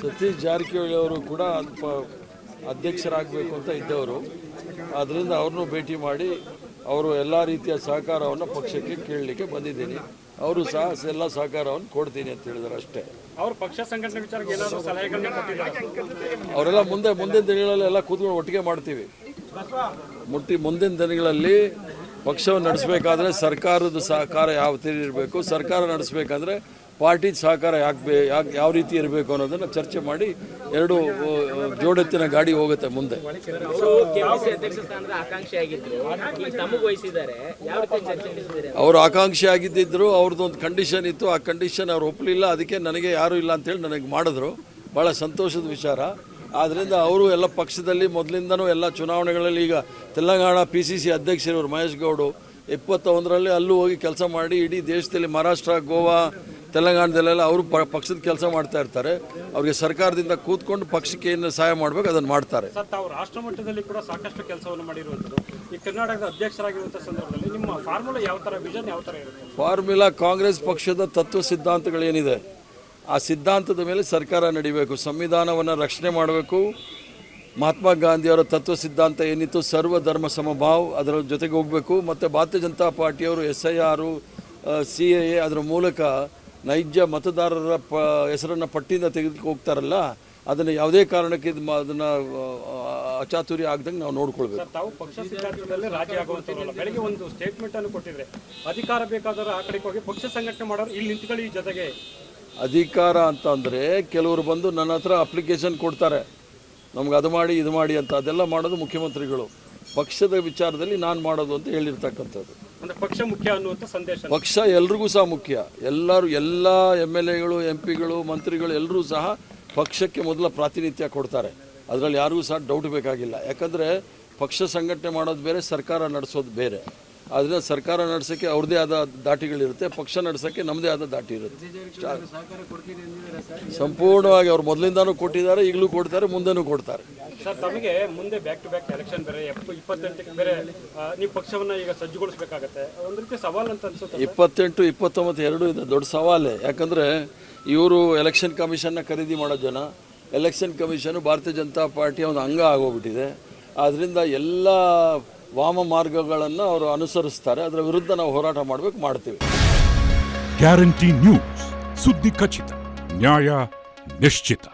ಸತೀಶ್ ಜಾರಕಿಹೊಳಿ ಅವರು ಕೂಡ ಅಧ್ಯಕ್ಷರಾಗಬೇಕು ಅಂತ ಇದ್ದವರು. ಆದ್ದರಿಂದ ಅವ್ರನ್ನೂ ಭೇಟಿ ಮಾಡಿ ಅವರು ಎಲ್ಲ ರೀತಿಯ ಸಹಕಾರವನ್ನು ಪಕ್ಷಕ್ಕೆ ಕೇಳಲಿಕ್ಕೆ ಬಂದಿದ್ದೀನಿ. ಅವರು ಸಹ ಎಲ್ಲ ಸಹಕಾರವನ್ನು ಕೊಡ್ತೀನಿ ಅಂತ ಹೇಳಿದ್ದಾರೆ ಅಷ್ಟೇ. ಅವರು ಪಕ್ಷ ಸಂಘಟನೆ ವಿಚಾರಕ್ಕೆ ಏನಾದರೂ ಸಲಹೆಗಳನ್ನ ಕೊಟ್ಟಿದ್ದಾರೆ? ಅವರೆಲ್ಲ ಮುಂದಿನ ದಿನಗಳಲ್ಲಿ ಎಲ್ಲ ಕೂತ್ಕೊಂಡು ಒಟ್ಟಿಗೆ ಮಾಡ್ತೀವಿ. ಮುಂದಿನ ದಿನಗಳಲ್ಲಿ ಪಕ್ಷವನ್ನು ನಡೆಸಬೇಕಾದ್ರೆ ಸರ್ಕಾರದ ಸಹಕಾರ ಯಾವ ರೀತಿ ಇರಬೇಕು, ಸರ್ಕಾರ ನಡೆಸಬೇಕಾದ್ರೆ ಪಾರ್ಟಿ ಸಹಕಾರ ಯಾವ ರೀತಿ ಇರಬೇಕು ಅನ್ನೋದನ್ನು ಚರ್ಚೆ ಮಾಡಿ ಎರಡು ಜೋಡೆತ್ತಿನ ಗಾಡಿ ಹೋಗುತ್ತೆ ಮುಂದೆ. ಅವರು ಆಕಾಂಕ್ಷಿ ಆಗಿದ್ದಿದ್ರು, ಅವ್ರದ್ದೊಂದು ಕಂಡೀಷನ್ ಇತ್ತು. ಆ ಕಂಡೀಷನ್ ಅವ್ರು ಒಪ್ಪಲಿಲ್ಲ. ಅದಕ್ಕೆ ನನಗೆ ಯಾರೂ ಇಲ್ಲ ಅಂತೇಳಿ ನನಗೆ ಮಾಡಿದ್ರು. ಭಾಳ ಸಂತೋಷದ ವಿಚಾರ. ಆದ್ದರಿಂದ ಅವರು ಎಲ್ಲ ಪಕ್ಷದಲ್ಲಿ ಮೊದಲಿಂದನೂ ಎಲ್ಲ ಚುನಾವಣೆಗಳಲ್ಲಿ, ಈಗ ತೆಲಂಗಾಣ PCC ಅಧ್ಯಕ್ಷರವರು ಮಹೇಶ್ ಗೌಡು 21ರಲ್ಲಿ ಅಲ್ಲೂ ಹೋಗಿ ಕೆಲಸ ಮಾಡಿ ಇಡೀ ದೇಶದಲ್ಲಿ ಮಹಾರಾಷ್ಟ್ರ, ಗೋವಾ, ತೆಲಂಗಾಣದಲ್ಲೆಲ್ಲ ಅವರು ಪಕ್ಷದ ಕೆಲಸ ಮಾಡ್ತಾ ಇರ್ತಾರೆ. ಅವರಿಗೆ ಸರ್ಕಾರದಿಂದ ಕೂತ್ಕೊಂಡು ಪಕ್ಷಕ್ಕೆ ಏನು ಸಹಾಯ ಮಾಡಬೇಕು ಅದನ್ನು ಮಾಡ್ತಾರೆ. ಸರ್, ತಾವು ರಾಷ್ಟ್ರ ಮಟ್ಟದಲ್ಲಿ ಕೂಡ ಸಾಕಷ್ಟು ಕೆಲಸವನ್ನು ಮಾಡಿರುವಂಥದ್ದು. ಈ ಕರ್ನಾಟಕದ ಅಧ್ಯಕ್ಷರಾಗಿರುವಂಥ ಸಂದರ್ಭದಲ್ಲಿ ನಿಮ್ಮ ಫಾರ್ಮುಲಾ ಯಾವ ಥರ, ವಿಷನ್ ಯಾವ ಥರ ಇರುತ್ತೆ? ಫಾರ್ಮುಲಾ ಕಾಂಗ್ರೆಸ್ ಪಕ್ಷದ ತತ್ವ ಸಿದ್ಧಾಂತಗಳೇನಿದೆ ಆ ಸಿದ್ಧಾಂತದ ಮೇಲೆ ಸರ್ಕಾರ ನಡಿಬೇಕು. ಸಂವಿಧಾನವನ್ನು ರಕ್ಷಣೆ ಮಾಡಬೇಕು. ಮಹಾತ್ಮ ಗಾಂಧಿಯವರ ತತ್ವ ಸಿದ್ಧಾಂತ ಏನಿತ್ತು, ಸರ್ವ ಧರ್ಮ ಸಮಭಾವ್, ಅದರ ಜೊತೆಗೆ ಹೋಗಬೇಕು. ಮತ್ತು ಭಾರತೀಯ ಜನತಾ ಪಾರ್ಟಿಯವರು SIR, CAA ಅದರ ಮೂಲಕ ನೈಜ ಮತದಾರರ ಹೆಸರನ್ನು ಪಟ್ಟಿಯಿಂದ ತೆಗೆದುಕೊಂಡು ಹೋಗ್ತಾರಲ್ಲ, ಅದನ್ನು ಯಾವುದೇ ಕಾರಣಕ್ಕೆ ಅದನ್ನು ಅಚಾತುರ್ಯ ಆಗದಂಗೆ ನಾವು ನೋಡ್ಕೊಳ್ಬೇಕು. ತಾವು ಪಕ್ಷ ಸಿದ್ಧಾಂತದಲ್ಲಿ ರಾಜಿ ಆಗುವಂಥದ್ದಲ್ಲ. ಬೆಳಗ್ಗೆ ಒಂದು ಸ್ಟೇಟ್ಮೆಂಟ್ ಅನ್ನು ಕೊಟ್ಟಿದ್ರೆ, ಅಧಿಕಾರ ಬೇಕಾದರೂ ಆ ಕಡೆಗೆ ಹೋಗಿ ಪಕ್ಷ ಸಂಘಟನೆ ಮಾಡೋರು ಇಲ್ಲಿ ನಿಂತ್ಕೊಳ್ಳಿ ಜೊತೆಗೆ. ಅಧಿಕಾರ ಅಂತ ಅಂದರೆ ಕೆಲವರು ಬಂದು ನನ್ನ ಹತ್ರ ಅಪ್ಲಿಕೇಶನ್ ಕೊಡ್ತಾರೆ, ನಮ್ಗೆ ಅದು ಮಾಡಿ ಇದು ಮಾಡಿ ಅಂತ. ಅದೆಲ್ಲ ಮಾಡೋದು ಮುಖ್ಯಮಂತ್ರಿಗಳು. ಪಕ್ಷದ ವಿಚಾರದಲ್ಲಿ ನಾನು ಮಾಡೋದು ಅಂತ ಹೇಳಿರ್ತಕ್ಕಂಥದ್ದು. ಪಕ್ಷ ಮುಖ್ಯ ಅನ್ನುವಂಥ ಸಂದೇಶ. ಪಕ್ಷ ಎಲ್ರಿಗೂ ಸಹ ಮುಖ್ಯ. ಎಲ್ಲ MLAಗಳು, MP ಗಳು, ಮಂತ್ರಿಗಳು ಎಲ್ಲರೂ ಸಹ ಪಕ್ಷಕ್ಕೆ ಮೊದಲ ಪ್ರಾತಿನಿಧ್ಯ ಕೊಡ್ತಾರೆ. ಅದರಲ್ಲಿ ಯಾರಿಗೂ ಸಹ ಡೌಟ್ ಬೇಕಾಗಿಲ್ಲ. ಯಾಕಂದರೆ ಪಕ್ಷ ಸಂಘಟನೆ ಮಾಡೋದು ಬೇರೆ, ಸರ್ಕಾರ ನಡೆಸೋದು ಬೇರೆ. ಅದರಿಂದ ಸರ್ಕಾರ ನಡೆಸೋಕ್ಕೆ ಅವ್ರದ್ದೇ ಆದ ದಾಟಿಗಳಿರುತ್ತೆ, ಪಕ್ಷ ನಡೆಸೋಕ್ಕೆ ನಮ್ಮದೇ ಆದ ದಾಟಿ ಇರುತ್ತೆ. ಸಂಪೂರ್ಣವಾಗಿ ಅವ್ರು ಮೊದಲಿಂದಾನೂ ಕೊಟ್ಟಿದ್ದಾರೆ, ಈಗಲೂ ಕೊಡ್ತಾರೆ, ಮುಂದೆನೂ ಕೊಡ್ತಾರೆ. ಸರ್, ತಮಗೆ ಮುಂದೆ ಬ್ಯಾಕ್ ಟು ಬ್ಯಾಕ್ ಎಲೆಕ್ಷನ್ ಬೇರೆ, 28ಕ್ಕೆ ಬೇರೆ ನೀವು ಪಕ್ಷವನ್ನು ಈಗ ಸಜ್ಜುಗೊಳಿಸಬೇಕಾಗತ್ತೆ. ಒಂದು ರೀತಿ ಸವಾಲು ಅಂತ ಅನ್ಸುತ್ತೆ. 28, 29 ಎರಡೂ ಇದೆ, ದೊಡ್ಡ ಸವಾಲೇ. ಯಾಕಂದರೆ ಇವರು ಎಲೆಕ್ಷನ್ ಕಮಿಷನ್ನ ಖರೀದಿ ಮಾಡೋ ಜನ. ಎಲೆಕ್ಷನ್ ಕಮಿಷನು ಭಾರತೀಯ ಜನತಾ ಪಾರ್ಟಿಯ ಒಂದು ಅಂಗ ಆಗೋಗ್ಬಿಟ್ಟಿದೆ. ಆದ್ದರಿಂದ ಎಲ್ಲ ವಾಮ ಮಾರ್ಗಗಳನ್ನು ಅವರು ಅನುಸರಿಸ್ತಾರೆ. ಅದರ ವಿರುದ್ಧ ನಾವು ಹೋರಾಟ ಮಾಡ್ತೀವಿ. ಗ್ಯಾರಂಟಿ ನ್ಯೂಸ್, ಸುದ್ದಿ ಖಚಿತ, ನ್ಯಾಯ ನಿಶ್ಚಿತ.